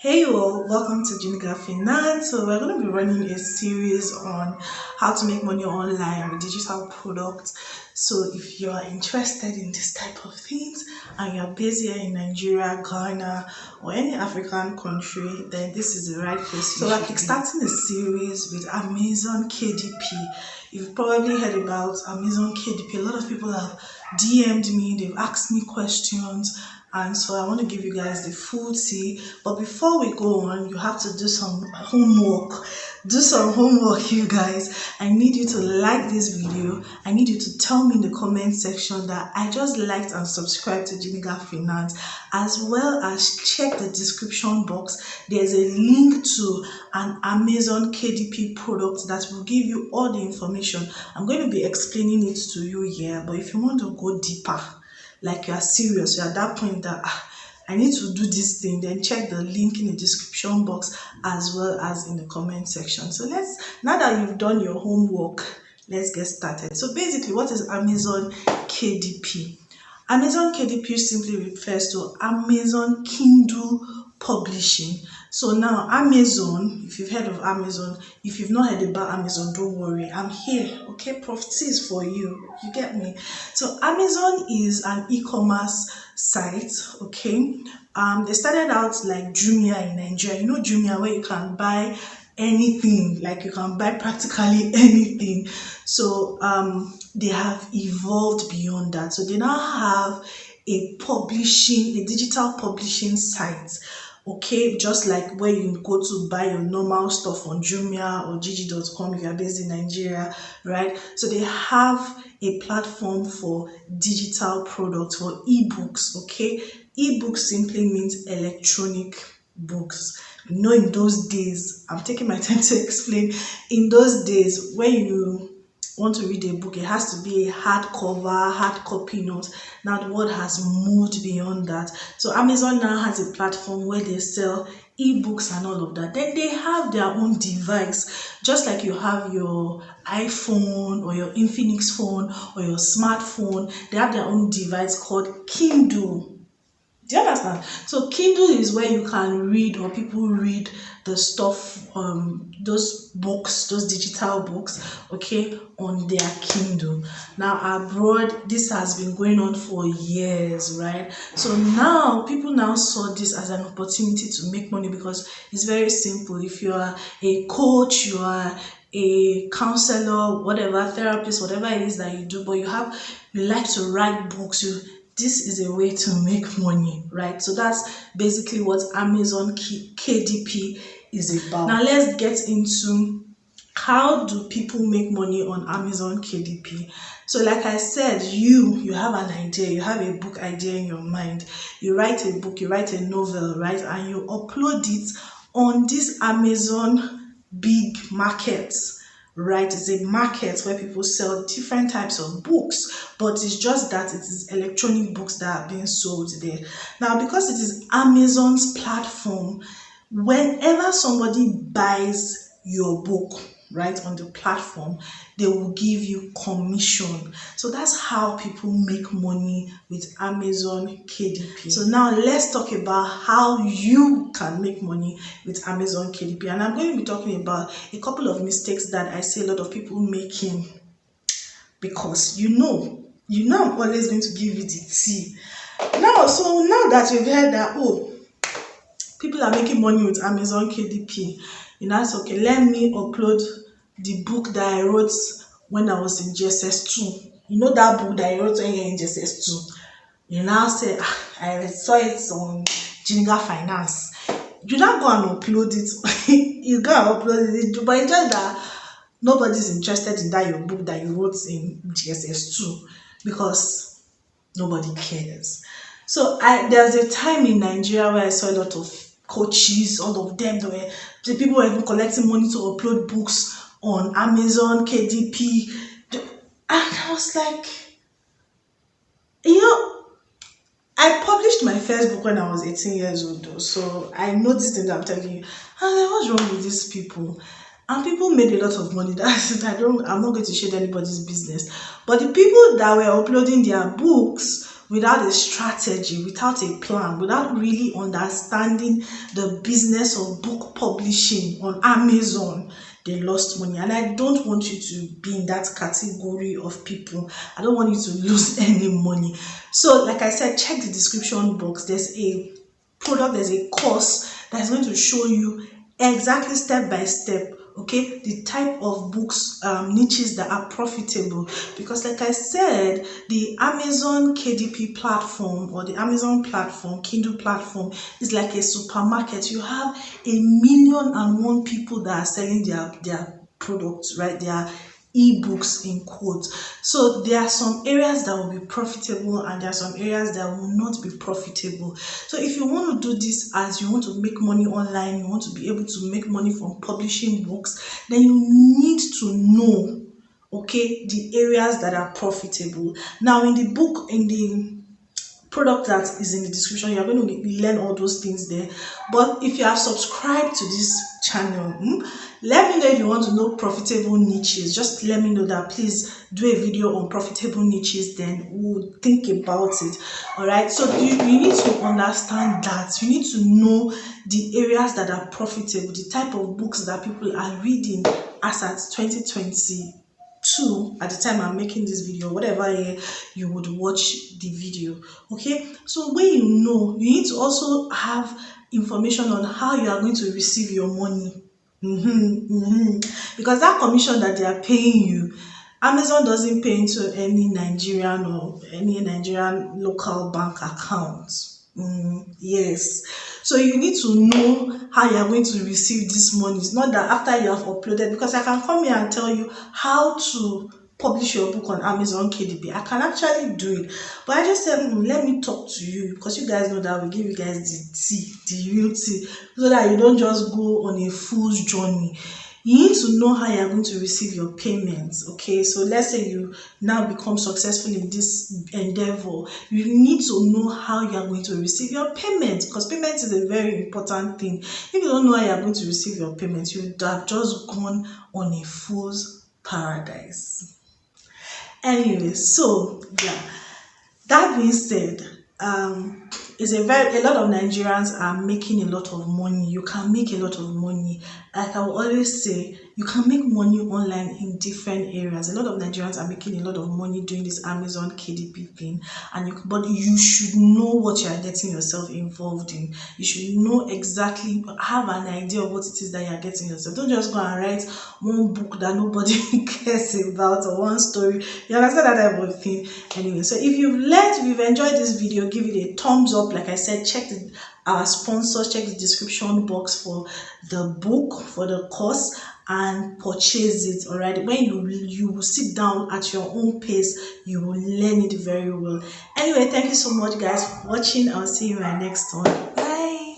Hey all, welcome to Juniga Finance. So we're going to be running a series on how to make money online with digital products. So if you are interested in this type of things and you're based here in Nigeria, Ghana, or any African country, then this is the right place. So we're kickstarting a series with Amazon KDP. You've probably heard about Amazon KDP. A lot of people have DM'd me, they've asked me questions, and so I want to give you guys the full tea. But before we go on, you have to do some homework. You guys. I need you to like this video. I need you to tell me in the comment section that I just liked and subscribed to Jiniga Finance, as well as check the description box. There's a link to an Amazon KDP product that will give you all the information. I'm going to be explaining it to you here, but if you want to go deeper, like you are serious, you're at that point that I need to do this thing, then check the link in the description box as well as in the comment section. So now that you've done your homework, let's get started. So basically, what is Amazon KDP? Amazon KDP simply refers to Amazon Kindle Publishing. So now Amazon, if you've heard of Amazon, if you've not heard about Amazon, don't worry, I'm here. Okay, prophecy is for you. You get me? So Amazon is an e-commerce site. Okay, they started out like Jumia in Nigeria. You know Jumia, where you can buy anything, like you can buy practically anything. So they have evolved beyond that. So they now have a digital publishing site. Okay, just like where you go to buy your normal stuff on Jumia or Gigi.com if you're based in Nigeria, right? So they have a platform for digital products, for ebooks. Okay, ebooks simply means electronic books. You know, in those days, I'm taking my time to explain. In those days, when you want to read a book, it has to be a hardcover, hard copy note. Now the world has moved beyond that. So Amazon now has a platform where they sell ebooks and all of that. Then they have their own device, just like you have your iPhone or your Infinix phone or your smartphone. They have their own device called Kindle. Do you understand? So Kindle is where you can read, or people read the stuff, those books, those digital books, okay, on their Kindle. Now abroad, this has been going on for years, right? So now people now saw this as an opportunity to make money, because it's very simple. If you are a coach, you are a counselor, whatever, therapist, whatever it is that you do, but you like to write books, this is a way to make money, right? So that's basically what Amazon KDP is about. Now let's get into how do people make money on Amazon KDP. So like I said, you have an idea, you have a book idea in your mind, you write a book, you write a novel, right? And you upload it on this Amazon big markets. Right, it's a market where people sell different types of books, but it's just that it is electronic books that are being sold there. Now, because it is Amazon's platform, whenever somebody buys your book, right, on the platform, they will give you commission. So that's how people make money with Amazon KDP. So now let's talk about how you can make money with Amazon KDP. And I'm going to be talking about a couple of mistakes that I see a lot of people making, because you know I'm always going to give you the tea. Now that you've heard that, oh, people are making money with Amazon KDP, you know, it's okay, let me upload the book that I wrote when I was in JSS 2. You know that book that I wrote when you're in JSS 2? You now say, I saw it on Jiniga Finance. You now go and upload it. You go and upload it, but it's just that nobody's interested in that your book that you wrote in JSS 2, because nobody cares. So there's a time in Nigeria where I saw a lot of coaches, all of them, the people were even collecting money to upload books on Amazon KDP, and I was like, I published my first book when I was 18 years old, though, so I know this thing that I'm telling you. And like, what's wrong with these people? And people made a lot of money. I'm not going to share anybody's business, but the people that were uploading their books without a strategy, without a plan, without really understanding the business of book publishing on Amazon, they lost money. And I don't want you to be in that category of people. I don't want you to lose any money. So like I said, check the description box. There's a product, there's a course that's going to show you exactly step by step, okay, the type of books, niches that are profitable. Because like I said, the Amazon KDP platform, or the Amazon platform, Kindle platform, is like a supermarket. You have 1,000,001 people that are selling their products, right? Their ebooks in quotes. So there are some areas that will be profitable and there are some areas that will not be profitable. So if you want to do this, as you want to make money online, you want to be able to make money from publishing books, then you need to know, okay, the areas that are profitable. Now in the book, in the product that is in the description, you're going to learn all those things there. But if you have subscribed to this channel, let me know if you want to know profitable niches. Just let me know that. Please do a video on profitable niches, then we'll think about it. All right, so you need to understand that. You need to know the areas that are profitable, the type of books that people are reading as at 2022 at the time I'm making this video, whatever year you would watch the video. Okay, so when you know, you need to also have information on how you are going to receive your money. Because that commission that they are paying you, Amazon doesn't pay into any Nigerian or any Nigerian local bank account. Yes, so you need to know how you are going to receive this money. It's not that after you have uploaded, because I can come here and tell you how to publish your book on Amazon KDP. I can actually do it, but I just said, let me talk to you, because you guys know that we give you guys the tea, the real tea, so that you don't just go on a fool's journey. You need to know how you're going to receive your payments. Okay, so let's say you now become successful in this endeavor, you need to know how you're going to receive your payments, because payment is a very important thing. If you don't know how you're going to receive your payments, you would have just gone on a fool's paradise. Anyway, so yeah, that being said, a lot of Nigerians are making a lot of money. You can make a lot of money. Like I will always say, you can make money online in different areas. A lot of Nigerians are making a lot of money doing this Amazon KDP thing, but you should know what you are getting yourself involved in. You should know exactly, have an idea of what it is that you are getting yourself. Don't just go and write one book that nobody cares about, or one story. You understand that type of thing? Anyway, so if you've learned, if you've enjoyed this video, give it a thumbs up. Like I said, check our sponsors, check the description box for the book, for the course, and purchase it. All right, when you will sit down at your own pace, you will learn it very well. Anyway, thank you so much guys for watching. I'll see you in my next one. Bye.